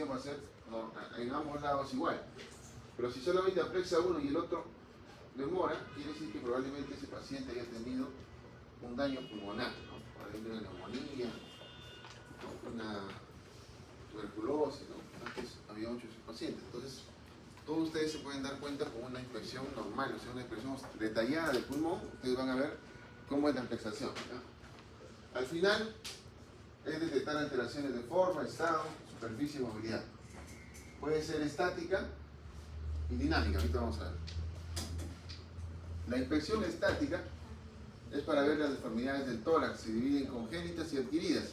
va a ser en ambos lados igual. Pero si solamente aprexa uno y el otro demora, quiere decir que probablemente ese paciente haya tenido un daño pulmonar, ¿no? Por ejemplo, una neumonía, ¿no? Una tuberculosis, ¿no? Antes había muchos pacientes. Entonces, todos ustedes se pueden dar cuenta con una inspección normal, o sea, una inspección detallada del pulmón, ustedes van a ver cómo es la afectación, ¿no? Al final, es detectar alteraciones de forma, estado, superficie y movilidad. Puede ser estática y dinámica, ahorita vamos a ver. La inspección estática es para ver las deformidades del tórax, se dividen en congénitas y adquiridas.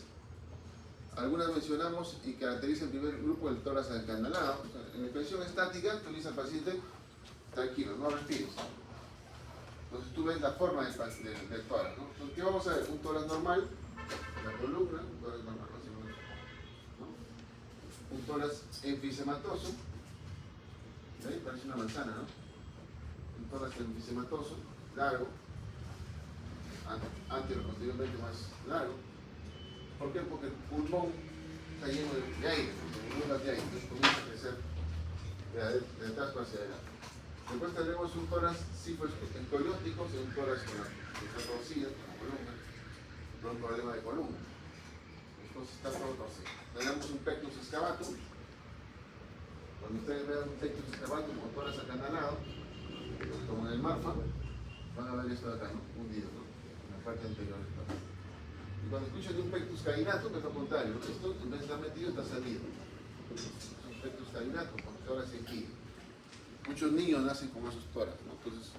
Algunas mencionamos y caracteriza el primer grupo del tórax acanalado. En la inspección estática, tú dices al paciente, tranquilo, no respires. Entonces tú ves la forma del tórax, ¿no? Entonces, ¿qué vamos a ver? Un tórax normal, la columna, un tórax normal, ¿no? Un tórax enfisematoso, ¿sí? Parece una manzana, ¿no? Un tórax enfisematoso, largo, anterior, posteriormente más largo. ¿Por qué? Porque el pulmón está lleno de aire, de aire, entonces comienza a crecer de atrás hacia adelante. Después tendremos un tórax cifoescoiótico, un tórax que está torcido, con la columna, por un problema de columna. Entonces está todo torcido. Tenemos un pectus excavatum. Cuando ustedes vean un pectus excavatum con tórax acanalado, como en el Marfa, van a ver esto de acá, ¿no? Hundido, ¿no? En la parte anterior del tórax. Y cuando escuchan de un pectus cainatum, es lo contrario, ¿no? Esto en vez de estar metido, está salido. Es un pectus cainatum, con tórax enquido. Muchos niños nacen con esos tórax, ¿no? Entonces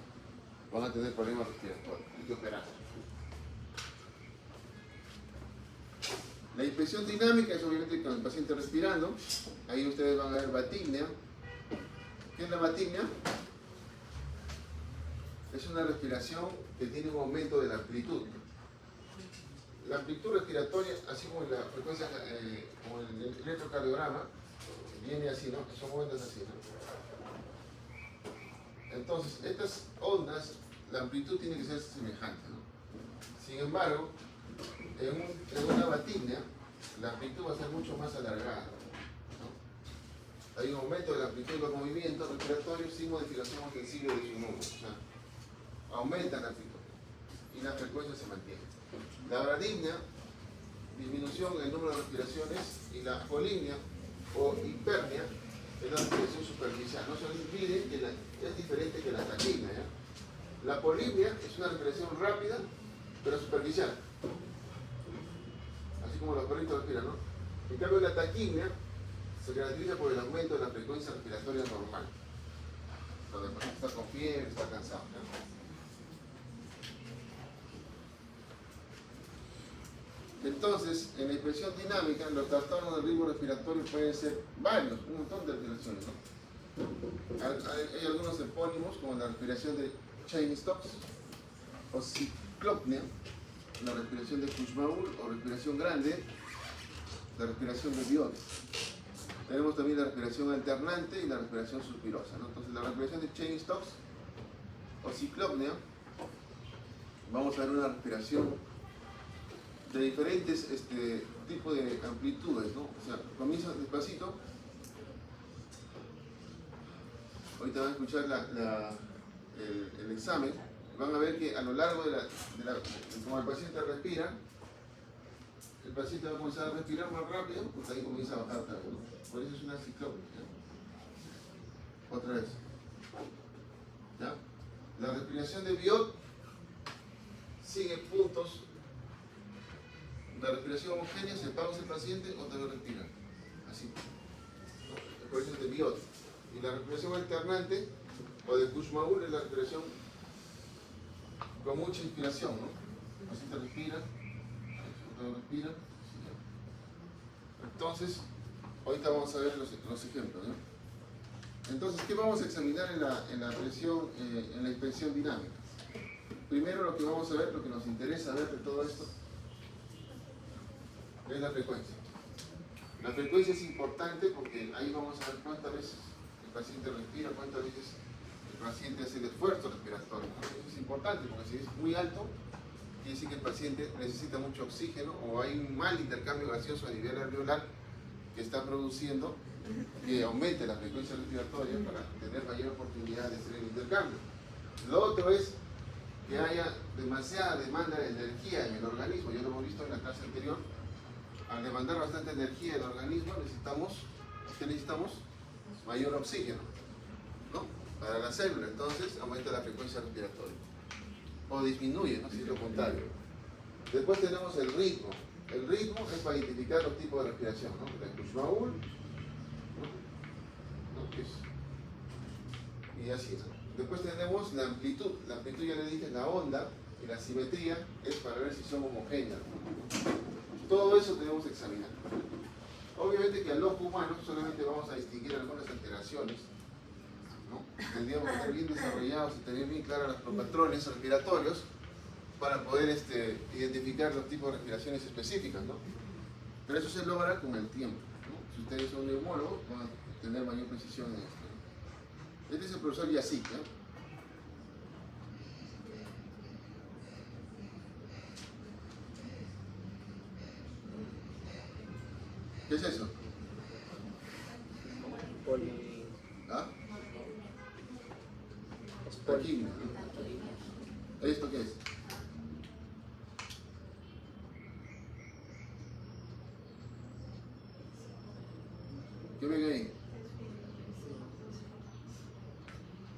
van a tener problemas respiratorios, hay que operar. La inspección dinámica es obviamente con el paciente respirando. Ahí ustedes van a ver batimnia. ¿Qué es la batimnia? Es una respiración que tiene un aumento de la amplitud. La amplitud respiratoria, así como la frecuencia, como el electrocardiograma, viene así, ¿no? Son ondas así, ¿no? Entonces, estas ondas, la amplitud tiene que ser semejante, ¿no? Sin embargo, en una batimnia, la amplitud va a ser mucho más alargada, ¿no? Hay un aumento de la amplitud de los movimientos respiratorios sin modificación ostensible de su número, o sea, aumenta la amplitud y la frecuencia se mantiene. La bradimnia, disminución en el número de respiraciones, y la polimnia o hipernia es la respiración superficial. No se olviden que es diferente que la taquimia, ¿ya? La polimnia es una respiración rápida pero superficial, así como los perritos respiran, ¿no? En cambio, la taquimia se caracteriza por el aumento de la frecuencia respiratoria normal, cuando el paciente está con fiebre, está cansado, ¿no? Entonces, en la inspección dinámica, los trastornos del ritmo respiratorio pueden ser varios, un montón de respiraciones, ¿no? Hay algunos epónimos, como la respiración de Cheyne-Stokes, o ciclopnea, la respiración de Kussmaul, o respiración grande, la respiración de Biot. Tenemos también la respiración alternante y la respiración suspirosa, ¿no? Entonces, la respiración de Cheyne-Stokes, o ciclopnea, vamos a ver una respiración de diferentes tipos de amplitudes, ¿no? O sea, comienza despacito. Ahorita van a escuchar el examen. Van a ver que a lo largo como el paciente respira, el paciente va a comenzar a respirar más rápido, porque ahí comienza a bajar otra vez, ¿no? Por eso es una ciclopnea, ¿ya? Otra vez. ¿Ya? La respiración de Biot sigue puntos. La respiración homogénea, se pausa el paciente, otra vez respira. Así. ¿No? Por eso es de Biot. Y la respiración alternante, o de Kussmaul, es la respiración con mucha inspiración, ¿no? El paciente respira, otra vez respira. Entonces, ahorita vamos a ver los ejemplos, ¿no? Entonces, ¿qué vamos a examinar en la inspección dinámica? Primero lo que vamos a ver, lo que nos interesa ver de todo esto, es la frecuencia. La frecuencia es importante porque ahí vamos a ver cuántas veces el paciente respira, cuántas veces el paciente hace el esfuerzo respiratorio, ¿no? Eso es importante porque si es muy alto, quiere decir que el paciente necesita mucho oxígeno o hay un mal intercambio gaseoso a nivel alveolar que está produciendo que aumente la frecuencia respiratoria para tener mayor oportunidad de hacer el intercambio. Lo otro es que haya demasiada demanda de energía en el organismo. Ya lo hemos visto en la clase anterior. Al demandar bastante energía en el organismo ¿qué necesitamos? Mayor oxígeno, ¿no? Para la célula. Entonces aumenta la frecuencia respiratoria. O disminuye, ¿no? Si es lo contrario. Después tenemos el ritmo. El ritmo es para identificar los tipos de respiración, ¿no? El Kushmaul, ¿no? Y así, ¿no? Después tenemos la amplitud. La amplitud, ya le dije, la onda, y la simetría es para ver si son homogéneas. Todo eso tenemos que examinar. Obviamente que al ojo humano solamente vamos a distinguir algunas alteraciones, ¿no? Tendríamos que estar bien desarrollados y tener bien claros los patrones respiratorios para poder identificar los tipos de respiraciones específicas, ¿no? Pero eso se logra con el tiempo, ¿no? Si ustedes son neumólogos, van a tener mayor precisión en esto, ¿no? Este es el profesor Yasik, ¿no? ¿Qué es eso? ¿Ah? Taquimia. ¿Esto qué es? ¿Qué ven ahí?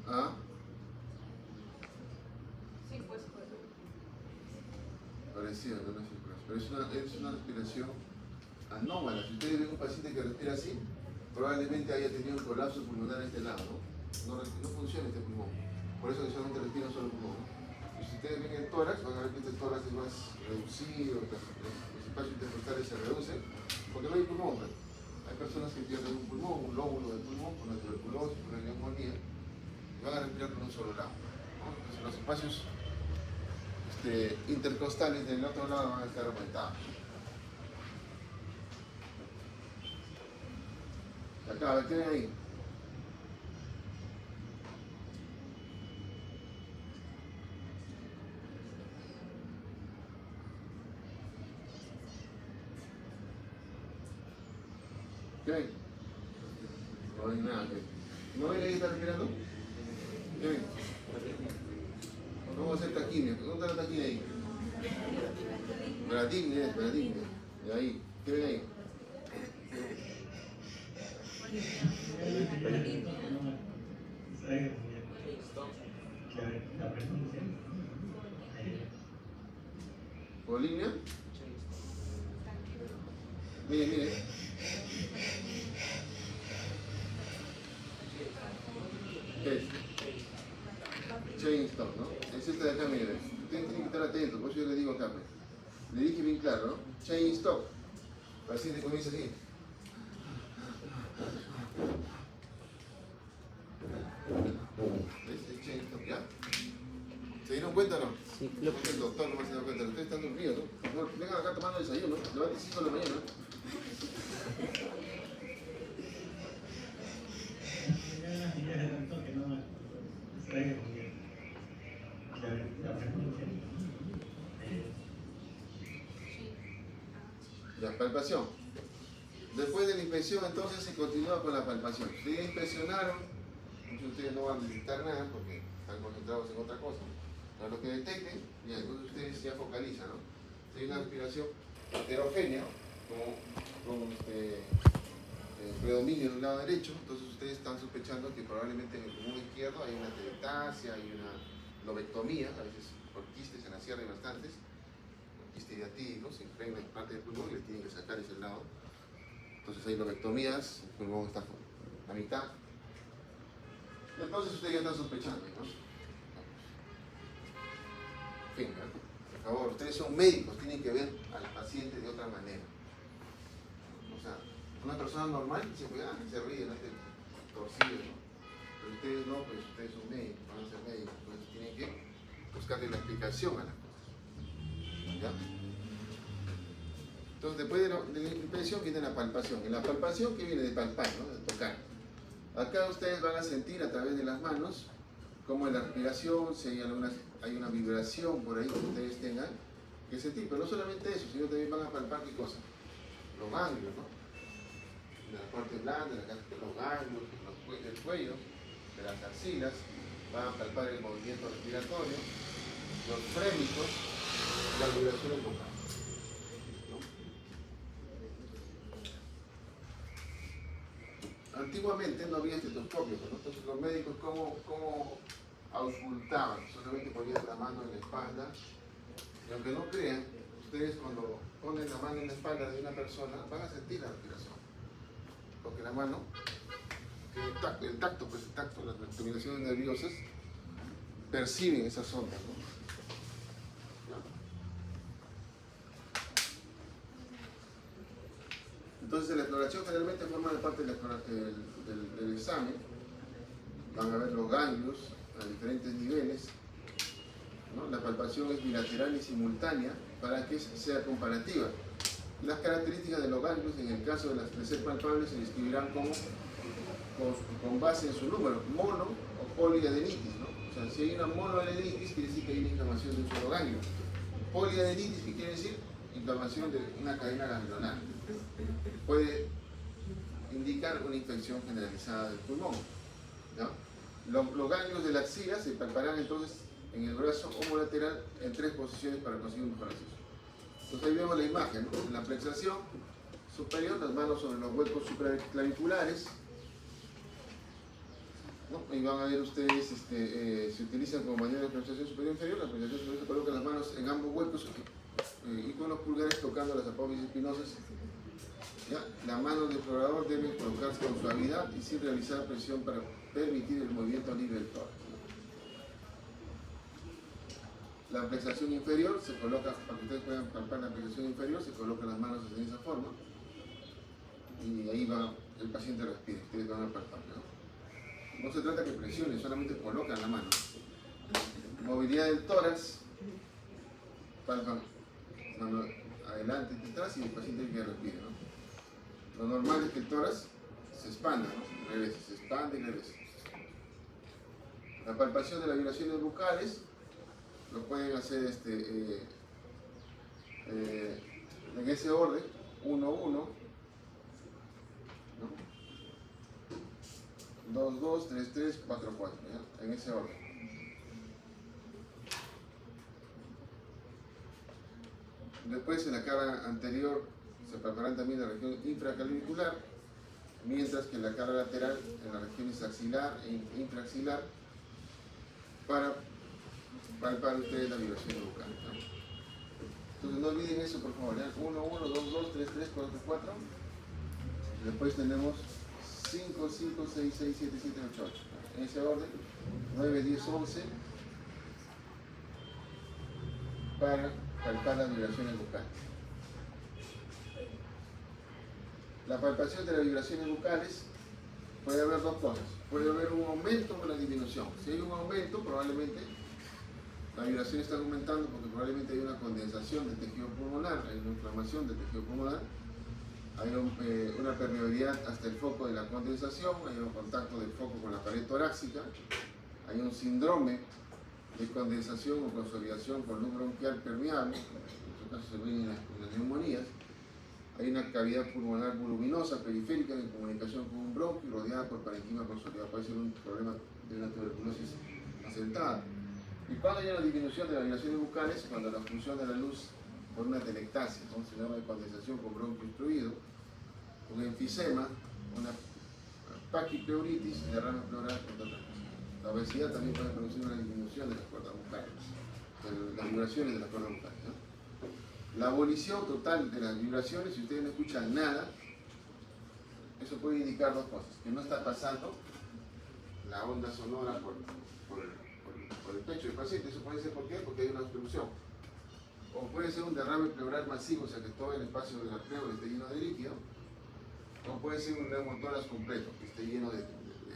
¿Ah? Parecido, no es pero es una respiración anómala. Si ustedes ven un paciente que respira así, probablemente haya tenido un colapso pulmonar en este lado, ¿no? No funciona este pulmón. Por eso que solamente respira un solo pulmón, ¿no? Y si ustedes ven el tórax, van a ver que este tórax es más reducido, los espacios intercostales se reducen, porque no hay pulmón, ¿no? Hay personas que pierden un pulmón, un lóbulo del pulmón, por la tuberculosis, por la neumonía, y van a respirar por un solo lado, ¿no? Entonces los espacios intercostales del otro lado van a estar aumentados. Acá, a ver, ¿qué ven ahí? ¿Qué ven? No hay nada. ¿No ven ahí está respirando? ¿Qué ven? Vamos a hacer taquimia. ¿Dónde está la taquimia ahí? Bratimia. De ahí. ¿Qué ven ahí? ¿Polimnia? Mire. ¿Qué es? Chain stop, ¿no? Es esta de acá, mire. Ustedes tienen que estar atentos, por eso yo le digo acá. Le dije bien claro, ¿no? Chain stop. El paciente comienza así. ¿Ves? Es chain stop, ¿ya? ¿Se dieron cuenta o no? Sí, claro. El doctor no me ha dado cuenta. Ustedes están dormidos, ¿no? Vengan acá tomando desayuno, ¿no? Levanten 5 de la mañana. La palpación. Después de la inspección, entonces se continúa con la palpación. Si ustedes inspeccionaron, muchos de ustedes no van a detectar nada porque están concentrados en otra cosa. Para lo que detecten, ya, entonces ustedes ya focalizan, ¿no? Si hay una respiración heterogénea, con predominio en el lado derecho, entonces ustedes están sospechando que probablemente en el pulmón izquierdo hay una teletasia, hay una lobectomía, a veces por quistes en la sierra hay bastantes, quistes diatídicos, se impregnan en parte del pulmón y les tienen que sacar ese lado. Entonces hay lobectomías, el pulmón está a mitad. Entonces ustedes ya están sospechando, ¿no? En fin, ¿no? Por favor, ustedes son médicos, tienen que ver al paciente de otra manera. O sea, una persona normal se ríe, no es torcido, ¿no? Pero ustedes no, pues ustedes son médicos, van a ser médicos, entonces tienen que buscarle la explicación a las cosas. ¿Ya? Entonces, después de la inspección viene la palpación. En la palpación, ¿qué viene? De palpar, ¿no? De tocar. Acá ustedes van a sentir a través de las manos cómo en la respiración, si hay una vibración por ahí que ustedes tengan que sentir. Pero no solamente eso, sino también van a palpar qué cosa. Los ganglios, ¿no? de la parte blanda, de los ganglios, del cuello, de las axilas, van a palpar el movimiento respiratorio, los frémicos, las vibraciones vocales. Antiguamente no había estetoscopio, ¿no? Entonces los médicos ¿cómo auscultaban? Solamente ponían la mano en la espalda, y aunque no crean, ustedes cuando ponen la mano en la espalda de una persona van a sentir la respiración, porque la mano, el tacto, las terminaciones nerviosas perciben esas ondas, ¿no? Entonces la exploración generalmente forma parte del examen. Van a ver los ganglios a diferentes niveles, ¿no? La palpación es bilateral y simultánea para que sea comparativa. Las características de los ganglios en el caso de ser palpables se describirán con base en su número, mono o poliadenitis, ¿no? O sea, si hay una monoadenitis quiere decir que hay una inflamación de un solo ganglio. Poliadenitis, ¿qué quiere decir? Inflamación de una cadena ganglionar. Puede indicar una infección generalizada del pulmón, ¿no? Los ganglios de la axila se palparán entonces en el brazo homolateral en 3 posiciones para conseguir un mejor acceso. Entonces ahí vemos la imagen, ¿no? En la flexación superior, las manos sobre los huecos supraclaviculares, ¿no? Y van a ver ustedes, se utilizan como maniobra de flexación superior e inferior. La flexación superior se coloca las manos en ambos huecos y con los pulgares tocando las apófisis espinosas. ¿Ya? La mano del explorador debe colocarse con suavidad y sin realizar presión para permitir el movimiento libre del tórax. La flexación inferior se coloca, para que ustedes puedan palpar la flexación inferior, se colocan las manos en esa forma y ahí va, el paciente respira, ustedes van a palpar, ¿no? No se trata que presionen, solamente colocan la mano. Movilidad del tórax, palpan mano adelante y atrás y el paciente que respire, ¿no? Lo normal es que el tórax se expanda, ¿no? Regrese, se expande y regresa. La palpación de las vibraciones bucales lo pueden hacer en ese orden, 1, 1, ¿no? 2, 2, 3, 3, 4, 4, ¿ya? En ese orden. Después en la cara anterior se palparán también la región infraclavicular, mientras que en la cara lateral, en las regiones axilar e infraaxilar, para palpar ustedes la vibración bucal, ¿no? Entonces no olviden eso, por favor, ¿ya? 1, 1, 2, 2, 3, 3, 4, 4. Después tenemos 5, 5, 6, 6, 7, 7, 8, 8. En ese orden, 9, 10, 11, para palpar las vibraciones bucales. La palpación de las vibraciones bucales puede haber dos cosas. Puede haber un aumento o una disminución. Si hay un aumento, probablemente la vibración está aumentando porque probablemente hay una condensación del tejido pulmonar, hay una inflamación del tejido pulmonar, hay una permeabilidad hasta el foco de la condensación, hay un contacto del foco con la pared torácica, hay un síndrome de condensación o consolidación con luz bronquial permeable, en este caso se ven en las neumonías. Hay una cavidad pulmonar voluminosa periférica en comunicación con un bronquio rodeada por parenquima consolidado. Puede ser un problema de una tuberculosis asentada. Y cuando hay una disminución de las vibraciones bucales, cuando la función de la luz por una telectasia, un síndrome de condensación con bronquio obstruido, un enfisema, una paquipleuritis, derrame pleural, entre otras cosas. La obesidad también puede producir una disminución de las cuerdas bucales, de las vibraciones de las cuerdas bucales, ¿no? La abolición total de las vibraciones, si ustedes no escuchan nada, eso puede indicar dos cosas: que no está pasando la onda sonora por el pecho del paciente. Eso puede ser, ¿por qué? Porque hay una obstrucción. O puede ser un derrame pleural masivo, o sea que todo el espacio de la pleura esté lleno de líquido. O puede ser un neumotórax completo, que esté lleno de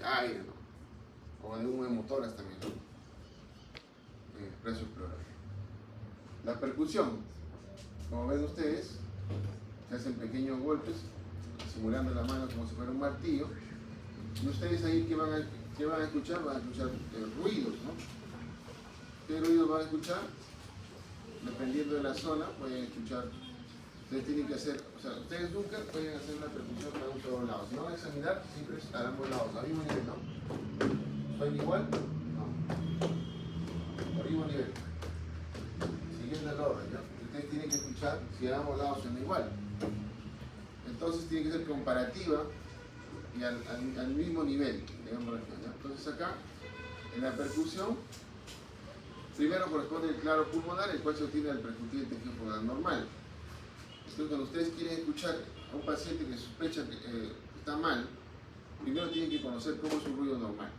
aire, ¿no? O de un neumotórax también, ¿no? Preso pleural. La percusión. Como ven ustedes, se hacen pequeños golpes, simulando la mano como si fuera un martillo. Y ustedes ahí, ¿qué van a escuchar? Van a escuchar ruidos, ¿no? ¿Qué ruidos van a escuchar? Dependiendo de la zona, pueden escuchar Ustedes tienen que hacer, o sea, ustedes nunca pueden hacer una percusión para un solo lado. Si no van a examinar, siempre a ambos lados, al mismo nivel, ¿no? ¿Suena igual? No. Al mismo nivel. Siguiendo el orden, ¿no? Ustedes tienen que escuchar si a ambos lados suena igual. Entonces tiene que ser comparativa y al mismo nivel, digamos, ¿no? Entonces acá, en la percusión, primero corresponde el claro pulmonar, el cual se obtiene al percutir el tejido pulmonar normal. Entonces, cuando ustedes quieren escuchar a un paciente que sospecha que está mal, primero tienen que conocer cómo es un ruido normal.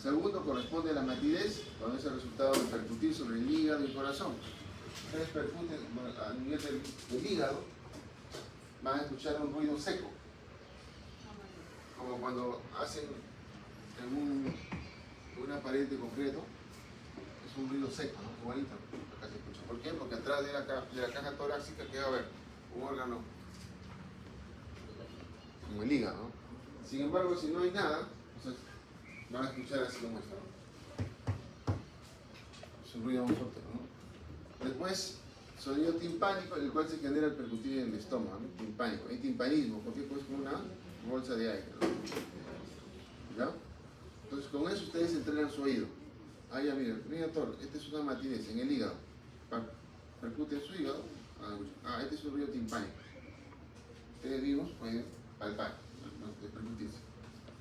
Segundo, corresponde a la matidez, cuando es el resultado de percutir sobre el hígado y el corazón. Ustedes percuten a nivel del hígado, van a escuchar un ruido seco, como cuando hacen en una pared de concreto, es un ruido seco, ¿no? Igualito, acá se escucha. ¿Por qué? Porque atrás de la caja torácica queda, a ver, un órgano como el hígado, ¿no? Sin embargo, si no hay nada, entonces van a escuchar así como esto, ¿no? Es un ruido muy fuerte, ¿no? Después, sonido timpánico, el cual se genera al percutir en el estómago, ¿no? Timpánico, hay timpanismo, porque pues como una bolsa de aire, ¿no? ¿Ya? Entonces con eso ustedes entrenan su oído. Ah, ya, miren, mira, doctor, esta es una matidez en el hígado. Percute en su hígado. Ah, este es un ruido timpánico. Ustedes vivos pueden palpar, ¿no? De percutirse.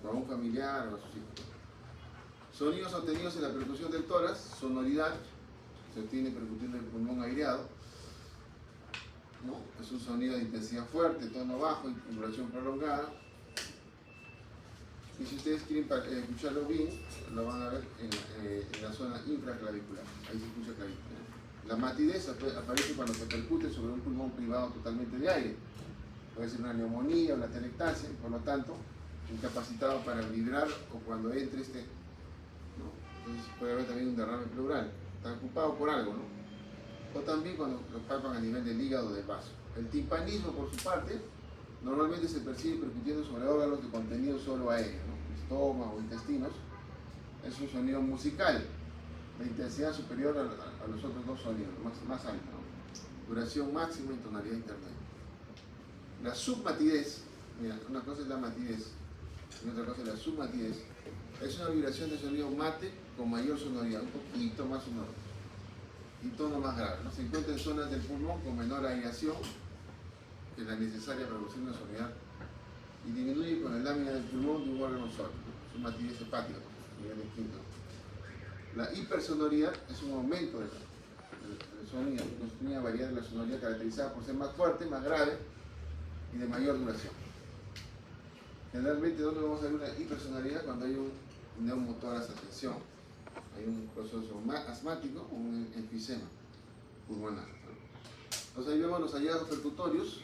O a un familiar o a sus hijos. Sonidos obtenidos en la percusión del tórax, sonoridad, se obtiene percutiendo el pulmón aireado, ¿no? Es un sonido de intensidad fuerte, tono bajo y duración prolongada. Y si ustedes quieren escucharlo bien, lo van a ver en la zona infraclavicular. Ahí se escucha clavícula. La matidez aparece cuando se percute sobre un pulmón privado totalmente de aire. Puede ser una neumonía, una atelectasia, por lo tanto, incapacitado para vibrar o cuando entre este, ¿no? Entonces puede haber también un derrame pleural. Está ocupado por algo, ¿no? O también cuando lo palpan a nivel del hígado o del vaso. El timpanismo, por su parte, normalmente se percibe percutiendo sobre órganos de contenido solo aéreo, ¿no? Estómago, intestinos. Es un sonido musical de intensidad superior a los otros dos sonidos, más alto, ¿no? Duración máxima y tonalidad intermedia. La submatidez, mira, una cosa es la matidez y otra cosa es la submatidez. Es una vibración de sonido mate con mayor sonoridad, un poquito más sonoro y tono más grave, ¿no? Se encuentra en zonas del pulmón con menor aireación que la necesaria para producir una sonoridad y disminuye con la lámina del pulmón de un órgano solo, ¿no? Submatidez hepática, nivel de quinto. La hipersonoridad es un aumento del sonido, una variedad de la sonoridad caracterizada por ser más fuerte, más grave y de mayor duración. Generalmente, ¿dónde vamos a ver una hipersonoridad? Cuando hay un neumotórax a tensión, hay un proceso asmático o un enfisema pulmonar, ¿no? Entonces ahí vemos los hallazgos percutorios,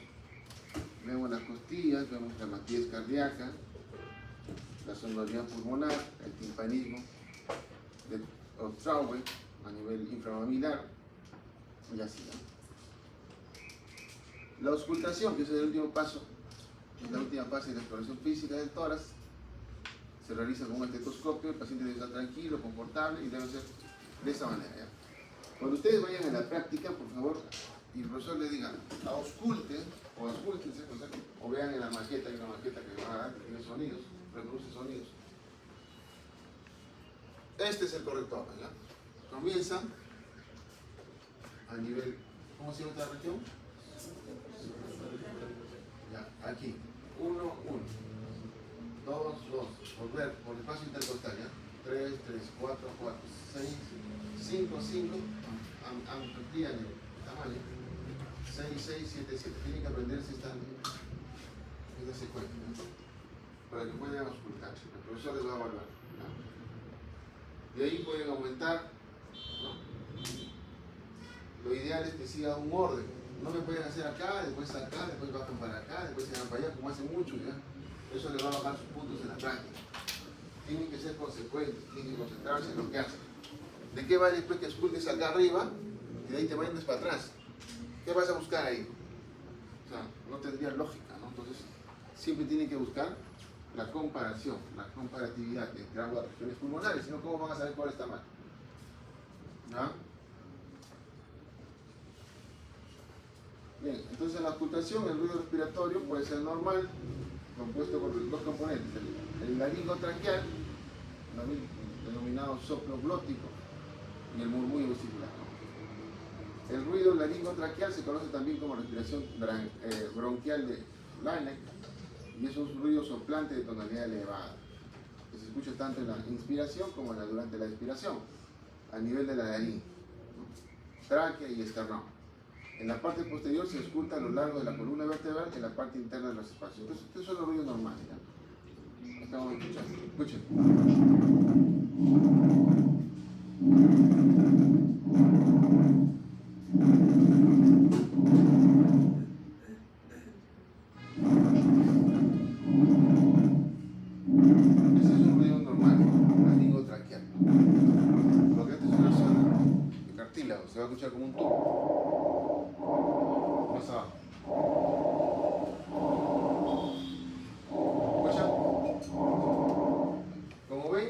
vemos las costillas, vemos la matidez cardíaca, la sonoridad pulmonar, el timpanismo, el Obstraube a nivel inframamilar y así, ¿no? La auscultación, que es el último paso, es la última fase de la exploración física del tórax, se realiza con un estetoscopio, el paciente debe estar tranquilo, confortable y debe ser de esa manera, ¿ya? Cuando ustedes vayan a la práctica, por favor, y el profesor les diga, ausculten o auscúltense, o vean en la maqueta, hay una maqueta que va a dar, que tiene sonidos, reproduce sonidos. Este es el corrector, ¿ya? Comienza a nivel, ¿cómo se llama esta región? Ya, aquí, 1, 1, 2, 2, volver por el espacio intercostal, ¿ya? 3, 3, 4, 4, 6, 5, 5, amplían el tamaño, 6, 6, 7, 7, tienen que aprenderse esta secuencia, ¿no? Para que puedan auscultar, el profesor les va a evaluar, ¿no? De ahí pueden aumentar, ¿no? Lo ideal es que siga un orden. No me pueden hacer acá, después bajan para acá, después se van para allá, como hace mucho, ¿ya? Eso les va a bajar sus puntos en la práctica. Tienen que ser consecuentes, tienen que concentrarse en lo que hacen. ¿De qué vale después que escultes acá arriba y de ahí te vayas para atrás? ¿Qué vas a buscar ahí? O sea, no tendría lógica, ¿no? Entonces, siempre tienen que buscar la comparación, la comparatividad entre ambas regiones pulmonares, sino cómo van a saber cuál está mal. ¿No? Bien, entonces en la auscultación el ruido respiratorio puede ser normal, compuesto por dos componentes, el laringotraqueal, denominado soplo glótico, y el murmullo vesicular. El ruido laringotraqueal se conoce también como respiración bronquial de Laennec, y es un ruido soplante de tonalidad elevada, que se escucha tanto en la inspiración como durante la expiración, a nivel de la nariz, tráquea y esternón. En la parte posterior se escucha a lo largo de la columna vertebral y en la parte interna de los espacios. Entonces, estos son los ruidos normales. ¿Ya? Estamos escuchando. Escuchen. Ese es un ruido normal, laringotraqueal. Porque esta es una zona de cartílago, se va a escuchar como un tubo. Más abajo. ¿Escuchan? Como ven,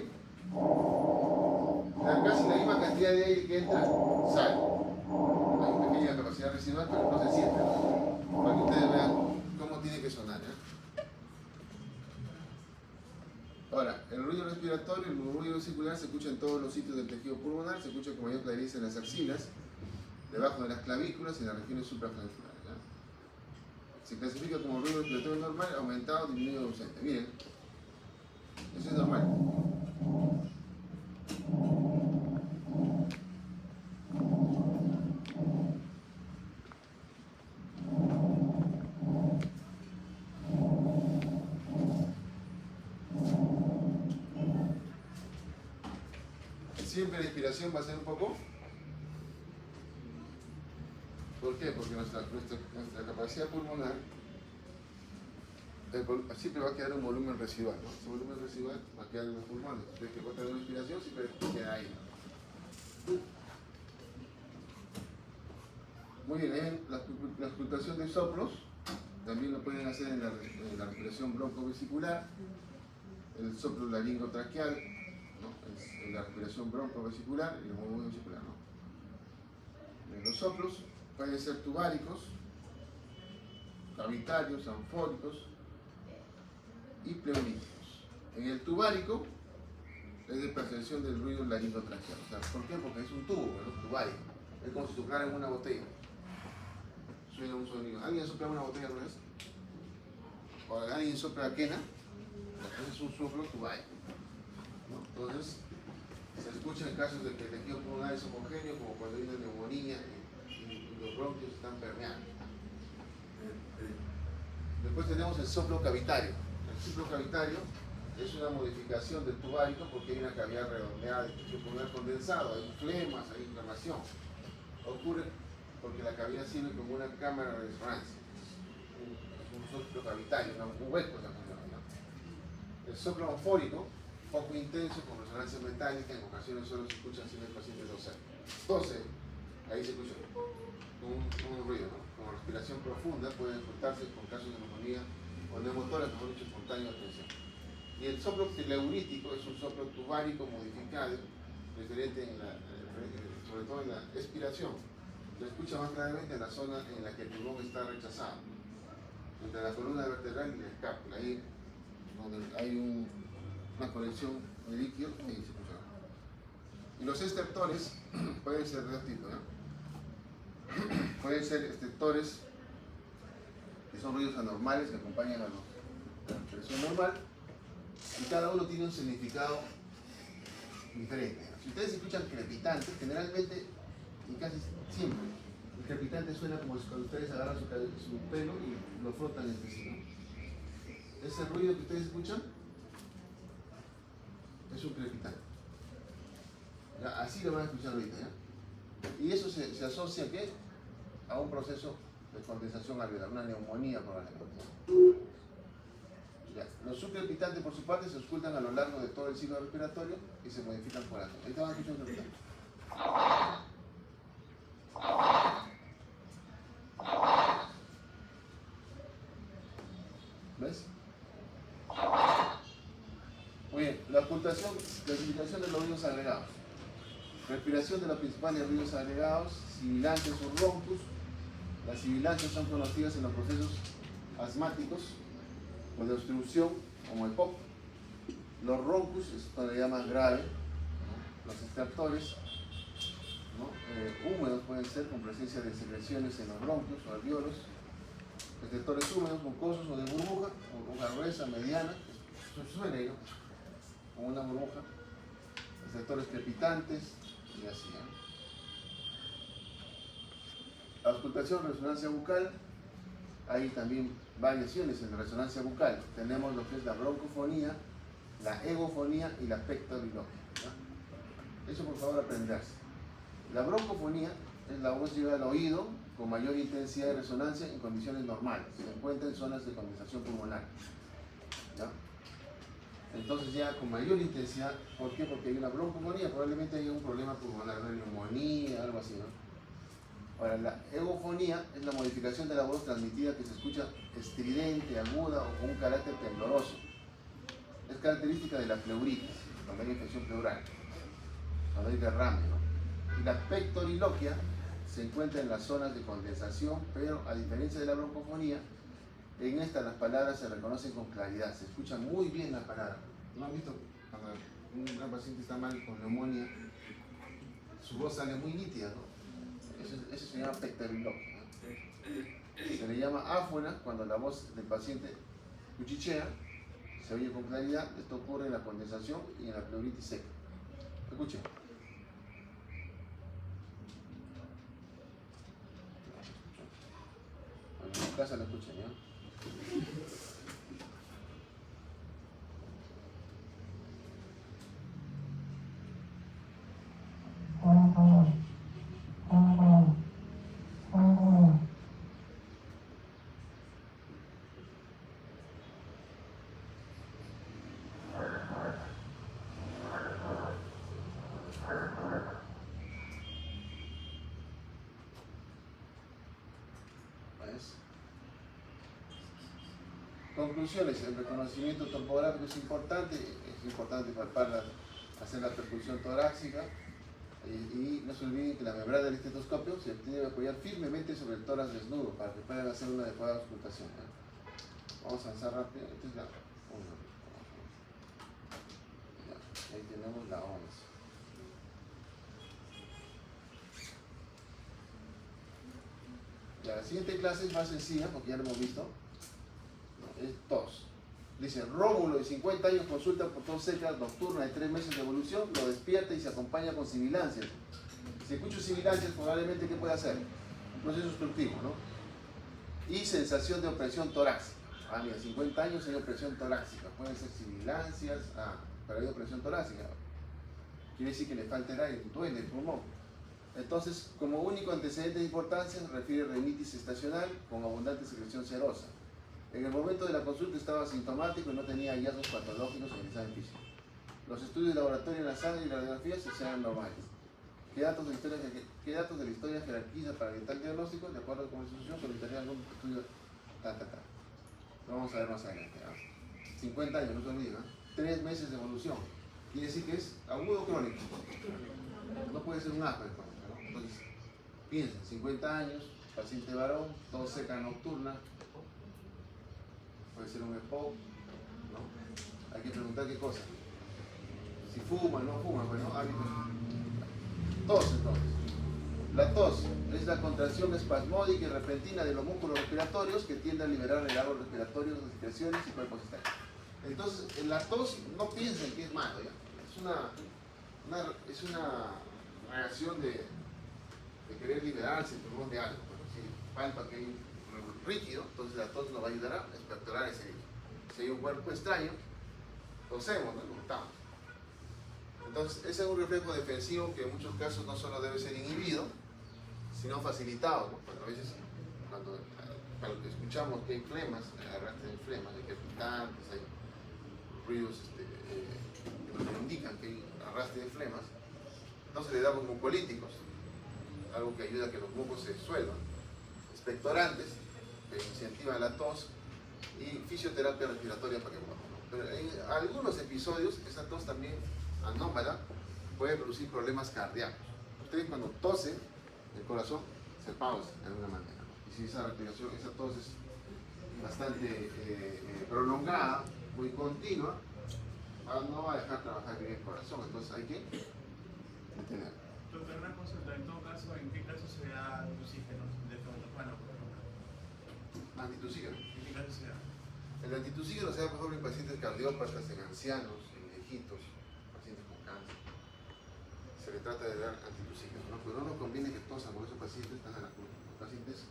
casi la misma cantidad de aire que entra, sale. Hay una pequeña capacidad residual, pero no se siente. Para que ustedes vean cómo tiene que sonar. Ahora, el ruido respiratorio, el ruido vesicular se escucha en todos los sitios del tejido pulmonar, se escucha con mayor claridad en las axilas, debajo de las clavículas y en las regiones supraclaviculares. Se clasifica como ruido respiratorio normal, aumentado, disminuido o ausente. Miren, eso es normal. Siempre la inspiración va a ser un poco. ¿Por qué? Porque nuestra capacidad pulmonar siempre va a quedar un volumen residual, ¿no? Ese volumen residual va a quedar en los pulmones. Entonces, que cuesta de una inspiración siempre queda ahí. Muy bien, la auscultación de soplos también lo pueden hacer en la respiración broncovesicular, el soplo laringotraqueal, ¿no? En la respiración broncovesicular y el murmullo vesicular, ¿no? Los soplos pueden ser tubáricos, cavitarios, anfóricos y pleuríticos. En el tubárico es de percepción del ruido laringotraqueal. O sea, ¿por qué? Porque es un tubo, ¿no? Tubárico. Es como si soplara en una botella. Suena un sonido. ¿Alguien sopla una botella alguna vez? ¿O alguien sopla quena? Ese es un soplo tubárico, ¿no? Entonces, se escucha en casos de que el tejido pulmonar es homogéneo, como cuando hay una neumonía y los bronquios están permeando. Después tenemos el soplo cavitario. El soplo cavitario es una modificación del tubárico porque hay una cavidad redondeada del tejido pulmonar condensado, hay flemas, hay inflamación. Ocurre porque la cavidad sirve como una cámara de resonancia. Es un soplo cavitario, un hueco de la pulmón, ¿no? El soplo anfórico, poco intenso, con resonancia metálica, en ocasiones solo se escucha si el paciente tose. Ahí se escucha un ruido, ¿no? Como respiración profunda, puede enfrentarse con casos de neumonía o neumotórax, mejor dicho, espontáneo de atención. Y el soplo pleurítico es un soplo tubárico modificado, referente sobre todo en la expiración. Se escucha más claramente en la zona en la que el pulmón está rechazado, entre la columna vertebral y la escápula, ahí donde hay una conexión de líquido, ahí se escucha. Y los estertores pueden ser de dos tipos, ¿no? Pueden ser estertores que son ruidos anormales que acompañan a la respiración normal, y cada uno tiene un significado diferente. Si ustedes escuchan crepitantes, generalmente y casi siempre el crepitante suena como si cuando ustedes agarran su pelo y lo frotan entre sí, ¿no? Ese ruido que ustedes escuchan es un crepitante. ¿Ya? Así lo van a escuchar ahorita, ¿ya? Y eso se asocia ¿a qué? A un proceso de condensación alveolar, una neumonía probablemente. Ya. Los subcrepitantes por su parte se auscultan a lo largo de todo el ciclo respiratorio y se modifican por acá. Ahí te van a escuchar un crepitante. ¿Ves? Muy bien, la auscultación, clasificación de los ruidos agregados. Respiración de los principales ruidos agregados, sibilantes o roncus, Las sibilancias son conocidas en los procesos asmáticos o de obstrucción, como el POC. Los roncus, es todavía más grave, ¿no? Los extractores, ¿no? Húmedos pueden ser con presencia de secreciones en los bronquios o alveolos. Extractores húmedos, mucosos o de burbuja gruesa, mediana, suena, ¿no? Como una burbuja. Extractores crepitantes y así, ¿no? La auscultación, resonancia bucal, hay también variaciones en la resonancia bucal. Tenemos lo que es la broncofonía, la egofonía y la pectoriloquia, ¿no? Eso por favor aprenderse. La broncofonía es la voz llega al oído con mayor intensidad de resonancia en condiciones normales. Se encuentra en zonas de condensación pulmonar, ¿no? Entonces ya con mayor intensidad, ¿por qué? Porque hay una broncofonía, probablemente hay un problema pulmonar, una neumonía, algo así, ¿no? Ahora, la egofonía es la modificación de la voz transmitida que se escucha estridente, aguda o con un carácter tembloroso. Es característica de la pleuritis, cuando hay infección pleural, cuando hay derrame, ¿no? Y la pectoriloquia se encuentra en las zonas de condensación, pero a diferencia de la broncofonía, en esta las palabras se reconocen con claridad, se escucha muy bien la palabra. ¿No han visto? Cuando un paciente está mal con neumonía, su voz sale muy nítida, ¿no? Eso se llama pectoriloquia, ¿no? Se le llama áfona cuando la voz del paciente cuchichea, se oye con claridad. Esto ocurre en la condensación y en la pleuritis seca. Escuchen. En su casa lo escuchen, ¿ya? Conclusiones, el reconocimiento topográfico es importante palpar hacer la percusión torácica y no se olviden que la membrana del estetoscopio se tiene que apoyar firmemente sobre el tórax desnudo para que puedan hacer una adecuada auscultación, ¿no? Vamos a avanzar rápido. Esta es la 1. Ahí tenemos la 11. La siguiente clase es más sencilla porque ya lo hemos visto. Es tos. Dice, Rómulo de 50 años consulta por tos seca nocturna de 3 meses de evolución, lo despierta y se acompaña con sibilancias. Si escucho sibilancias, probablemente, ¿qué puede hacer? Un proceso obstructivo, ¿no? Y sensación de opresión torácica. Ah, mira, 50 años hay opresión torácica. Pueden ser sibilancias, pero hay opresión torácica. Quiere decir que le falta el aire, duele el pulmón. Entonces, como único antecedente de importancia, refiere rinitis estacional con abundante secreción serosa. En el momento de la consulta estaba asintomático y no tenía hallazgos patológicos en el examen físico. Los estudios de laboratorio en la sangre y la radiografía se sean normales. ¿Qué datos de la historia jerarquiza para orientar el diagnóstico? De acuerdo con la institución, solicitaría algún estudio. Lo vamos a ver más adelante, ¿no? 50 años, no se olviden, ¿no? 3 meses de evolución. Quiere decir que es agudo o crónico. No puede ser un asma, ¿no? Entonces, piensen, 50 años, paciente varón, tos seca nocturna. Puede ser un EPOC, ¿no? Hay que preguntar qué cosa. Si fuma, no fuma, bueno, hábitos. Tos, entonces. La tos es la contracción espasmódica y repentina de los músculos respiratorios que tiende a liberar el agua respiratorio, las secreciones y cuerpos externos. Entonces, en la tos no piensen que es malo, ¿ya? Es una reacción de querer liberarse el pulmón de algo. Bueno, si palpa que hay rígido, entonces la tos nos va a ayudar a expectorar ese líquido. Si hay un cuerpo extraño, tosemos, ¿no? Lo botamos. Entonces, ese es un reflejo defensivo que en muchos casos no solo debe ser inhibido, sino facilitado, ¿no? Porque a veces, cuando escuchamos que hay flemas, arrastre de flemas, hay crepitantes, hay ruidos que nos indican que hay arrastre de flemas, entonces le damos mucolíticos, algo que ayuda a que los mucos se disuelvan, expectorantes, que incentivan la tos, y fisioterapia respiratoria para que vuelva, ¿no? Pero en algunos episodios, esa tos también anómala puede producir problemas cardíacos. Ustedes cuando tosen, el corazón se pausa de alguna manera. Y si esa respiración, esa tos es bastante prolongada, muy continua, no va a dejar trabajar bien el corazón, entonces hay que detener. Doctor, una consulta, en todo caso, ¿en qué caso se da oxígeno de fenómeno? Antitusígeno. ¿En qué caso se da? El antitusígeno se da, por ejemplo, en pacientes cardiópatas, en ancianos, en viejitos, pacientes con cáncer. Se le trata de dar antitusígeno, ¿no? Pero no nos conviene que tosan con esos pacientes, están a la cruz. Los pacientes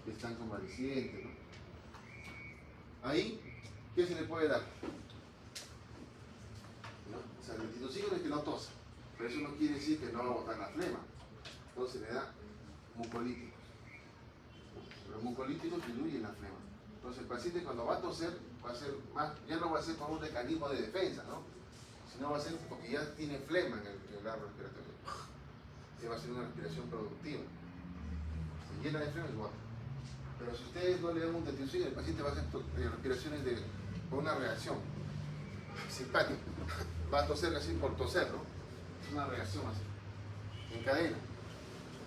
que están convalecientes, ¿no? Ahí, ¿qué se le puede dar? ¿No? O sea, el antitusígeno es que no tosa, pero eso no quiere decir que no va a botar la flema. Entonces le da mucolíticos. Los mucolíticos diluyen la flema. Entonces el paciente cuando va a toser, va a ser más, ya no va a ser como un mecanismo de defensa, ¿no? Sino va a ser porque ya tiene flema en el árbol respiratorio. Se va a ser una respiración productiva. Se llena de flema y bota. Pero si ustedes no le dan un antitusígeno, el paciente va a hacer respiraciones con una reacción simpática. Va a toser así por toser, ¿no? Es una reacción así, en cadena.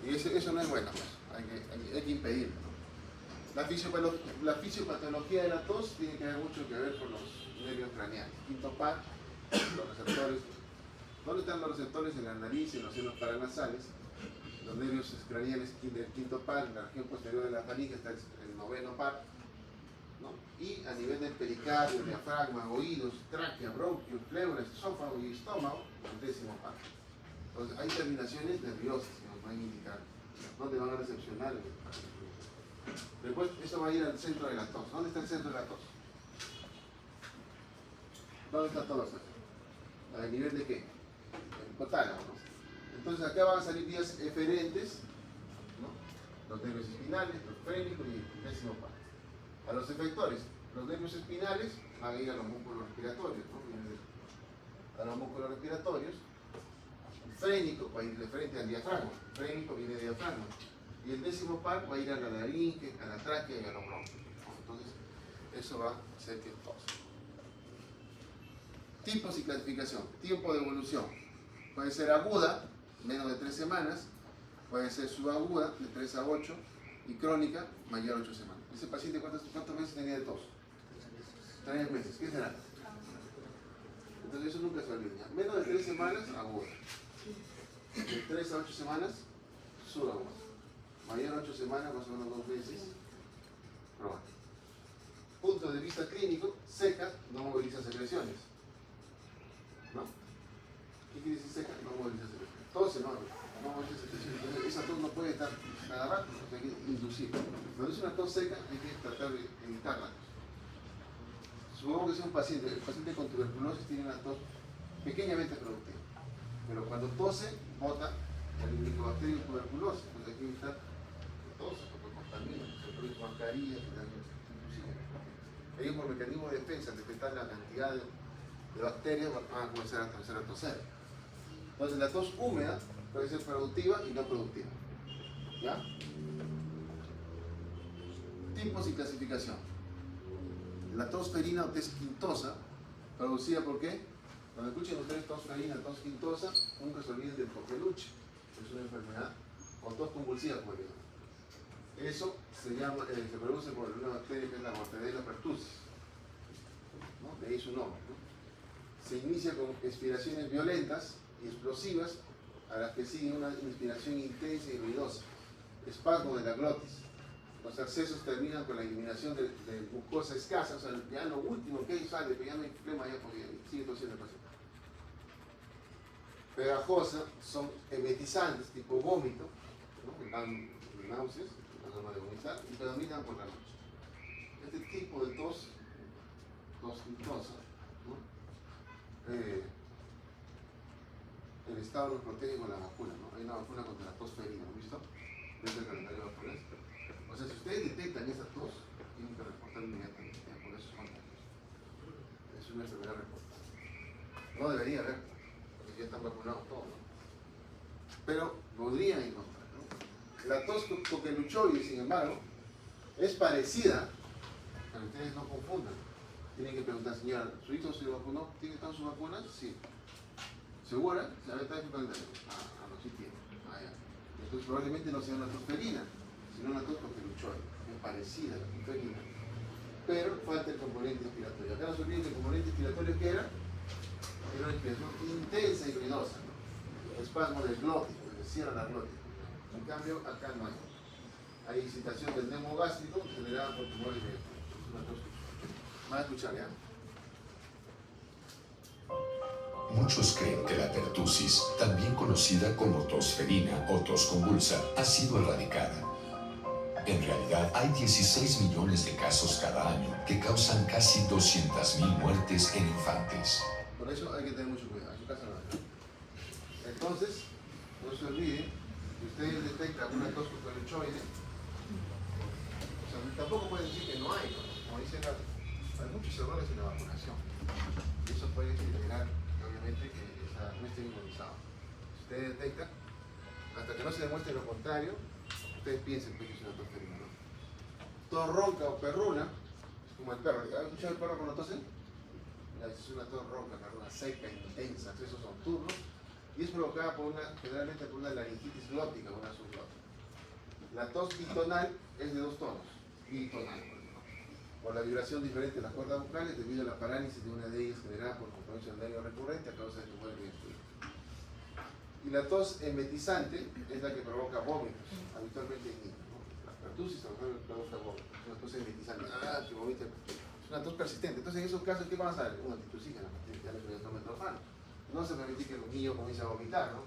Y eso no es bueno, pues. Hay que impedirlo, ¿no? La fisiopatología de la tos tiene que ver mucho que ver con los nervios craneales. Quinto par, los receptores. ¿Dónde están los receptores? En la nariz, en los senos paranasales. Los nervios craneales del quinto par, en la región posterior de la faringe está el noveno par, ¿no? Y a nivel del pericardio, diafragma, oídos, tráquea, bronquios, pleura, esófago y estómago, el décimo par. Entonces hay terminaciones nerviosas que nos van a indicar dónde van a recepcionar el par. Después eso va a ir al centro de la tos. ¿Dónde está el centro de la tos? ¿Dónde está todo eso? ¿A nivel de qué? El hipotálamo, ¿no? Entonces acá van a salir vías eferentes, ¿no? Los nervios espinales, los frénicos y el décimo par. A los efectores, los nervios espinales van a ir a los músculos respiratorios, ¿no? A los músculos respiratorios. El frénico va a ir de frente al diafragma. El frénico viene de diafragma. Y el décimo par va a ir a la laringe, a la tráquea y a los bronquios, ¿no? Entonces, eso va a hacer que tosa. Tipos y clasificación. Tiempo de evolución. Puede ser aguda, menos de 3 semanas. Puede ser subaguda, de 3 a 8. Y crónica, mayor a 8 semanas. ¿Ese paciente cuántos meses tenía de tos? 3 meses. ¿Qué será? Entonces, eso nunca se olvida. Menos de 3 semanas, aguda. De 3 a 8 semanas, subaguda. Mayor a 8 semanas, más o menos 2 meses, probar. Punto de vista clínico, seca, no moviliza secreciones. ¿No? ¿Qué quiere decir seca? No moviliza secreciones. Tose, no moviliza secreciones. Entonces, esa tos no puede estar cada rato, hay que inducir. Cuando es una tos seca, hay que tratar de evitarla. Supongamos que sea un paciente, el paciente con tuberculosis tiene una tos pequeñamente productiva. Pero cuando tose, bota el Helicobacterium tuberculosis. Pues hay que evitar tos, porque contamina, se produce mascarillas y daños inclusive. Ellos por mecanismo de defensa, al detectar la cantidad de bacterias, van a comenzar a toser. Entonces la tos húmeda puede ser productiva y no productiva. ¿Ya? Tipos y clasificación. La tos ferina o tos quintosa, producida por qué? Cuando escuchen ustedes tos ferina, tos quintosa, nunca se olviden del coqueluche. Es una enfermedad con tos convulsiva, como le llaman. Eso se produce por una bacteria que es la Mortadella pertussis, ¿no? De ahí su nombre, ¿no? Se inicia con expiraciones violentas y explosivas, a las que sigue una inspiración intensa y ruidosa, espasmo de la glotis. Los accesos terminan con la eliminación de mucosa escasa, o sea, ya lo último que hay sale, pero ya no hay flema, ya porque sigue tosiendo el paciente. Pegajosa, son emetizantes, tipo vómito, ¿no? Dan náuseas, la norma de vomitar, y predominan por la noche. Este tipo de tos quintosa, ¿no? El Estado nos protege con la vacuna, ¿no? Hay una vacuna contra la tos ferina, ¿no? ¿Visto? Desde el calendario vacunal. O sea, si ustedes detectan esa tos, tienen que reportar inmediatamente, ¿ya? Por esos contagios. Es una enfermedad reportada. No debería haber, porque ya están vacunados todos, ¿no? Pero podrían encontrar, ¿no? La tos coqueluchoide, sin embargo, es parecida, pero ustedes no confundan. Tienen que preguntar, señora, ¿su hijo se vacunó? ¿Tiene todas sus vacunas? Sí. ¿Segura? ¿La verdad es que no, sí tiene. Ah, ya. Entonces probablemente no sea una tos ferina, sino una tos con peluchón, es parecida a la pulperina, pero falta el componente inspiratorio. Acá no se olviden que el componente inspiratorio que era una respiración intensa y ruidosa, ¿no? Espasmo del glótico, que se cierra la glótica. En cambio, acá no hay. Hay excitación del nemo gástrico generada por tumores de es una tos. Van a escuchar, ¿ya? Muchos creen que la pertusis, también conocida como tos ferina o tos convulsa, ha sido erradicada. En realidad, hay 16 millones de casos cada año que causan casi 200.000 muertes en infantes. Por eso hay que tener mucho cuidado. En su casa no hay. Entonces, no se olvide que ustedes detectan una tos peluchoide. O sea, tampoco pueden decir que no hay, ¿no? Como dice Gato, hay muchos errores en la vacunación. Y eso puede generar, obviamente, que no esté inmunizado. Si ustedes detectan, hasta que no se demuestre lo contrario, ustedes piensen que es una tos ferina, ¿no? Tos ronca o perruna, es como el perro. ¿Han escuchado el perro cuando tose? Es una tos ronca, una seca, intensa, esos son turnos, y es provocada generalmente por una laringitis glótica o una subglótica. La tos bitonal es de dos tonos, bitonal, por la vibración diferente de las cuerdas vocales debido a la parálisis de una de ellas generada por compromiso aéreo recurrente a causa de tumores de estudio. Y la tos emetizante es la que provoca vómitos, habitualmente en niños, ¿no? La pertusis provoca vómitos, es una tos emetizante, que vomita. Es una tos persistente. Entonces, en esos casos, ¿qué van a hacer? Un antitussígeno, ya le ponen metrofano. No se permite que los niños comiencen a vomitar, ¿no?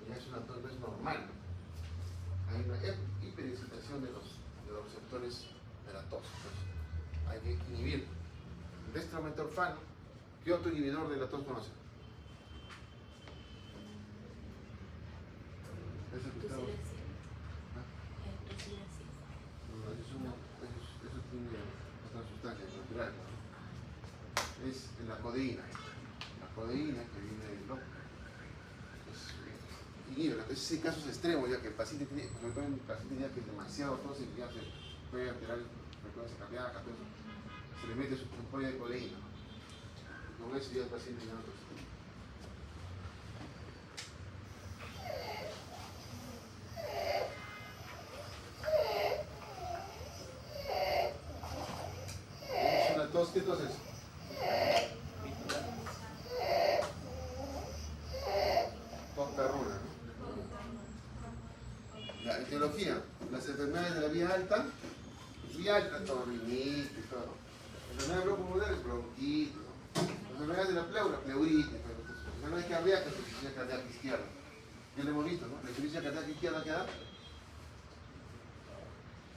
Ya es una tos, no es normal, ¿no? Hay una hiperexcitación de los receptores de la tos. Entonces, hay que inhibir. Dextrometorfano, ¿qué otro inhibidor de la tos conoce? ¿Ese que estamos? Eso tiene otra sustancia natural, ¿no? Es la codeína. La codeína que viene del loco. Inhibe. Entonces, en casos extremos, ya que el paciente tiene, sobre todo en el paciente ya que es demasiado tos y ya se puede alterar la frecuencia cardíaca, todo eso, se le mete su ampolla de codeína. Y con eso ya el paciente ya no tose. ¿Qué tos es? Tos perruna, ¿no? La etiología, las enfermedades de la vía alta, torrinitis, todo. Enfermedades broncomusculares, bronquitis, ¿no? Las enfermedades de la pleura, pleuritis, enfermedades cardíacas, insuficiencia cardíaca izquierda. Ya lo hemos visto, ¿no? La insuficiencia cardíaca izquierda, ¿qué da?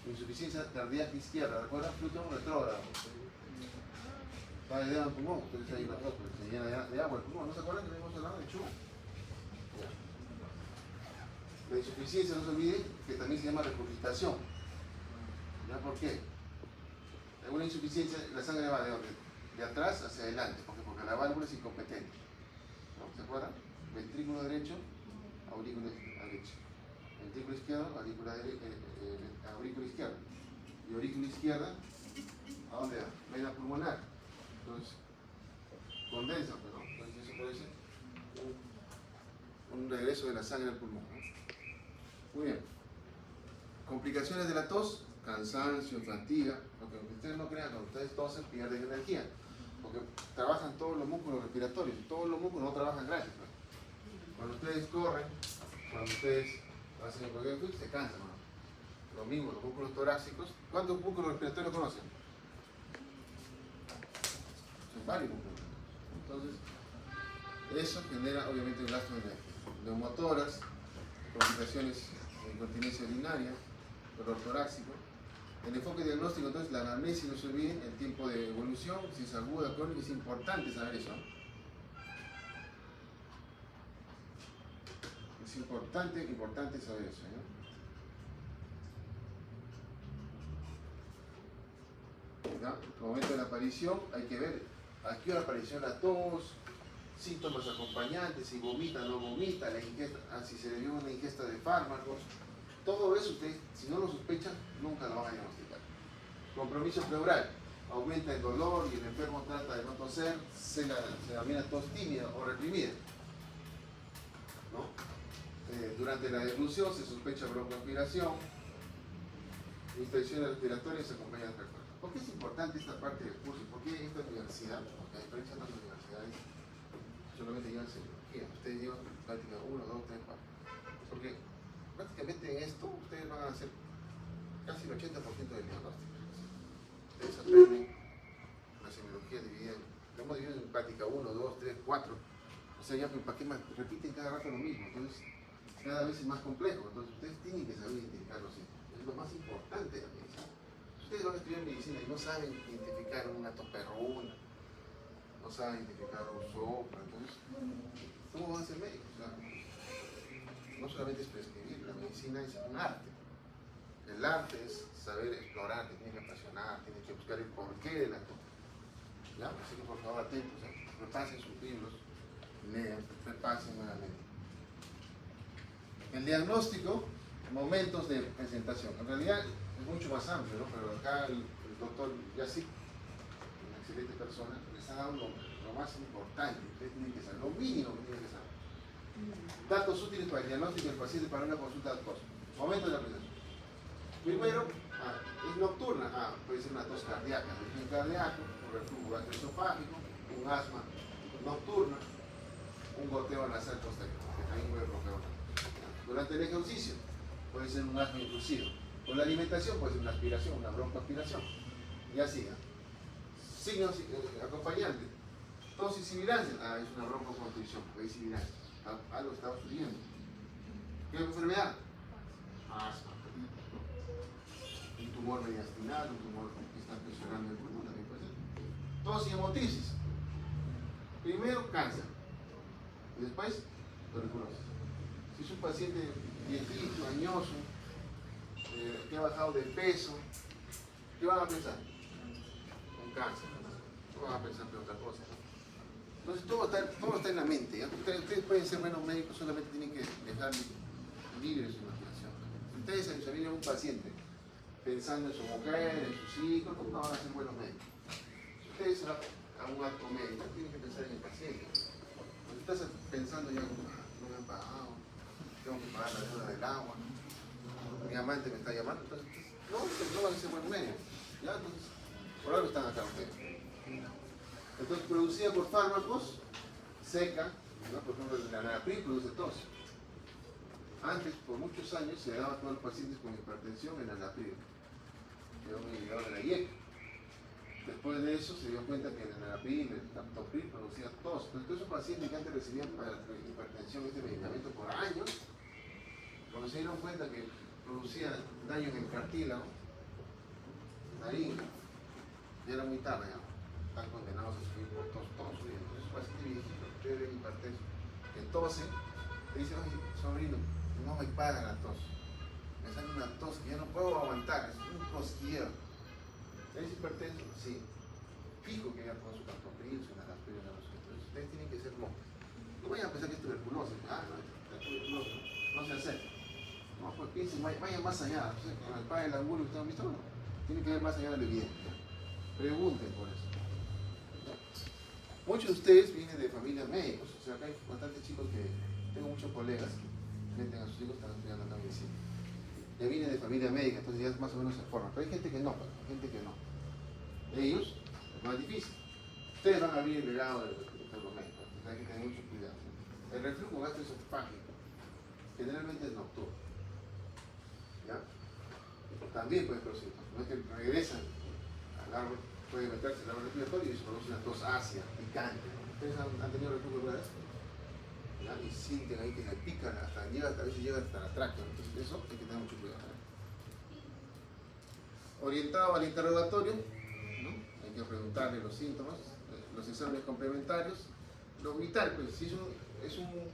Insuficiencia cardíaca izquierda, ¿recuerdan? Flujo retrógrado. Está de dedo en el pulmón, entonces hay una tos, se llena de agua el pulmón. ¿No se acuerdan que le hemos hablado de chulo? La insuficiencia, no se olvide, que también se llama regurgitación. ¿Ya por qué? En una insuficiencia, la sangre va de dónde? De atrás hacia adelante, porque la válvula es incompetente. ¿No? ¿Se acuerdan? Ventrículo derecho, aurícula derecha. Ventrículo izquierdo, aurícula izquierda. Y aurícula izquierda, ¿a dónde va? Vena pulmonar. Entonces, condensa, pero entonces eso puede ser un regreso de la sangre al pulmón, ¿no? Muy bien. Complicaciones de la tos, cansancio, fatiga, porque aunque ustedes no crean, cuando ustedes tosen pierden energía, porque trabajan todos los músculos respiratorios, todos los músculos no trabajan gratis, ¿no? Cuando ustedes corren, cuando ustedes hacen cualquier cosa, se cansan, ¿no? Lo mismo, los músculos torácicos. ¿Cuántos músculos respiratorios conocen? Son varios músculos. Entonces, eso genera obviamente un gasto de energía. Neumotoras, complicaciones de incontinencia urinaria, dolor torácico. El enfoque diagnóstico, entonces, la anamnesis, no se olviden, el tiempo de evolución, si es aguda, crónica, es importante saber eso, ¿no? Es importante saber eso, ¿no? ¿Ya? El momento de la aparición, hay que ver a qué hora apareció la tos, síntomas acompañantes, si vomita, no vomita, la ingesta, si se le dio una ingesta de fármacos. Todo eso, ustedes, si no lo sospechan, nunca lo van a diagnosticar. Compromiso pleural, aumenta el dolor y el enfermo trata de no toser, se denomina tos tímida o reprimida, ¿no? Durante la deglución se sospecha broncoaspiración, infecciones respiratorias acompañadas de recuerdo. ¿Por qué es importante esta parte del curso? ¿Por qué esta universidad? Porque a diferencia de otras universidades, solamente llevan semiología. Ustedes llevan práctica 1, 2, 3, 4. Porque prácticamente en esto ustedes van a hacer casi el 80% del diagnóstico. Ustedes aprenden la semiología dividida en, lo hemos dividido en práctica 1, 2, 3, 4. O sea, ya para qué más, repiten cada rato lo mismo. Entonces, cada vez es más complejo. Entonces, ustedes tienen que saber identificar los síntomas. Es lo más importante de la medicina. Ustedes van a estudiar medicina y no saben identificar una toperruna, no saben identificar un soplo. Entonces, ¿cómo van a ser médicos? O sea, no solamente es prescribir, la medicina es un arte. El arte es saber explorar, que tiene que apasionar, tiene que buscar el porqué de la cosa. ¿Ya? Así que por favor atentos, repasen sus libros, lean, repasen nuevamente. El diagnóstico, momentos de presentación. En realidad es mucho más amplio, ¿no? Pero acá el doctor Yassik, una excelente persona, les ha dado lo más importante. Ustedes tienen que saber, lo mínimo que tienen que saber. Datos útiles para el diagnóstico del paciente para una consulta de tos. Momento de la presentación. Primero, es nocturna. Puede ser una tos cardíaca, un cardíaco, un reflujo gastroesofágico, un asma nocturna, un goteo nasal posterior, que también puede provocar una. Durante el ejercicio, puede ser un asma intrusivo. Con la alimentación, puede ser una aspiración, una broncoaspiración. Y así, signos acompañantes. Tos y sibilancia. Es una broncoconstricción, porque hay sibilancia. Algo estaba subiendo. ¿Qué enfermedad? Asma. Un tumor mediastinal, un tumor que está presionando el pulmón, también puede ser. Tos y hemotisis. Primero, cáncer. Y después, tuberculosis. Si es un paciente viejito, añoso, que ha bajado de peso, ¿qué van a pensar? Un cáncer. No van a pensar en otra cosa. Entonces todo está en la mente. ¿Ya? Ustedes pueden ser buenos médicos, solamente tienen que dejar libre su imaginación. Si ustedes examinan a un paciente pensando en su mujer, en sus hijos, no van a ser buenos médicos. Si ustedes van a un acto médico, tienen que pensar en el paciente. Cuando estás pensando ya, no me han pagado, tengo que pagar la deuda del agua, mi amante me está llamando, entonces no van a ser buenos médicos. ¿Ya? Entonces, por algo están acá ustedes. Entonces, producida por fármacos, seca, ¿no? Por ejemplo, la enalapril produce tos. Antes, por muchos años, se le daba a todos los pacientes con hipertensión enalapril, que era un inhibidor de la IEC. Después de eso, se dio cuenta que el enalapril, el captopril, producía tos. Entonces, todos esos pacientes que antes recibían para la hipertensión este medicamento por años, cuando se dieron cuenta que producía daño en el cartílago, nariz, ya era muy tarde, ya. Están condenados a sufrir por tos todos sus días. Entonces, paciente viejito, chévere, hipertenso, que tose, te dice, oye, sobrino, no me paga la tos. Me sale una tos que ya no puedo aguantar, es un cosquilleo. ¿Es hipertenso? Sí. Fijo que ya con su captopril, su enalapril, entonces ustedes tienen que ser monjes. No vayan a pensar que es tuberculosis. No, la tuberculosis no se acepta. No, pues piensen, vayan más allá. O sea, con el padre del angulo, ¿ustedes han visto? No. Tienen que ver más allá de lo evidente. Pregunten por eso. Muchos de ustedes vienen de familias médicos. O sea, acá hay bastantes chicos que tengo muchos colegas que meten a sus hijos, están estudiando acá medicina. Ya vienen de familia médica, entonces ya más o menos se forman. Pero hay gente que no, Ellos es más difícil. Ustedes van a abrir el legado de los médicos, entonces hay que tener mucho cuidado. El reflujo gastroesofágico generalmente es nocturno. ¿Ya? También puede producir, no es que regresan al árbol, puede meterse el árbol respiratorio y se produce una tos ácida, picante. ¿Ustedes han tenido reflujo alguna vez? ¿Ya? Y sienten ahí que le pican, a veces llega hasta la tráquea. Entonces eso hay que tener mucho cuidado. Orientado al interrogatorio, ¿no? Hay que preguntarle los síntomas, los exámenes complementarios. Lo vital, pues, si es un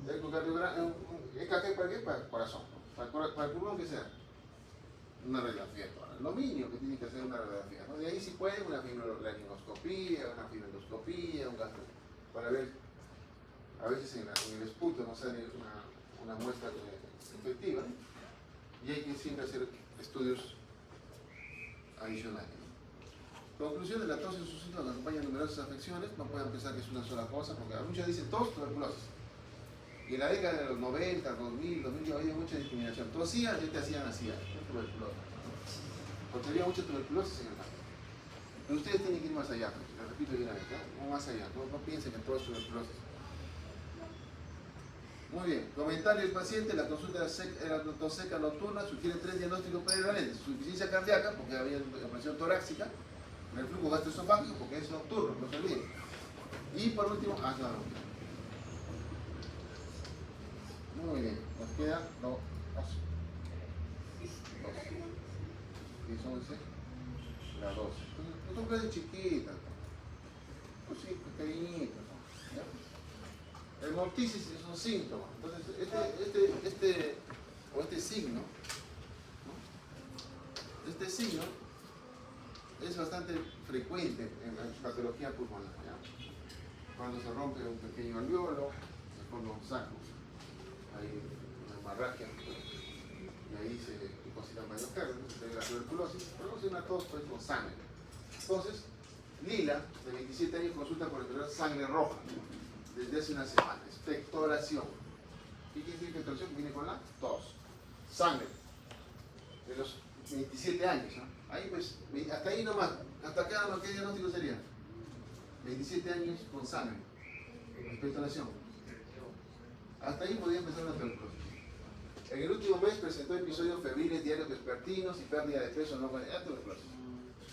ecocardiograma, EKG para qué? Para el corazón, ¿no? Para el pulmón que sea. Una radiografía toda. Lo mínimo que tiene que hacer una radiografía, ¿no? De ahí si puede una laringoscopía, una fibroscopía, un gastro, para ver, a veces en el esputo no sale una muestra efectiva, ¿no? Y hay que siempre hacer estudios adicionales. Conclusión de la tos y sus síntomas acompañan numerosas afecciones, no pueden pensar que es una sola cosa, porque muchos dicen tos, tuberculosis. Y en la década de los 90, 2000, había mucha discriminación. Tosía, ya te hacían así, tuberculosis. porque había mucha tuberculosis en el campo. Pero ustedes tienen que ir más allá, lo repito de una vez, no más allá, no piensen que todo es tuberculosis. Muy bien, comentario del paciente, la consulta era tos seca nocturna, sugiere 3 diagnósticos prevalentes: insuficiencia cardíaca, porque había presión torácica, reflujo gastroesofágico, porque es nocturno, no se olviden. Y por último, claro. Muy bien, nos queda 2. 10, 11, la 12. No son clases chiquitas, pues sí, pequeñitas. ¿Ya? El morticis es un síntoma. Entonces, este signo es bastante frecuente en la patología pulmonar. ¿Ya? Cuando se rompe un pequeño alveolo, se forma un saco, hay una hemorragia, y ahí se depositan varios cargos, se ve la tuberculosis, produce una tos pues, con sangre. Entonces, Lila, de 27 años, consulta por encontrar sangre roja desde hace una semana. Expectoración. ¿Qué quiere decir expectoración? Viene con la tos. Sangre. De los 27 años. ¿No? Ahí pues, hasta ahí nomás. Hasta acá, ¿qué diagnóstico sería? 27 años con sangre. Expectoración. Hasta ahí podía empezar una tuberculosis. En el último mes presentó episodios febriles diarios vespertinos y pérdida de peso no tuberculosis.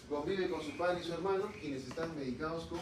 Convive con su padre y su hermano, quienes están medicados con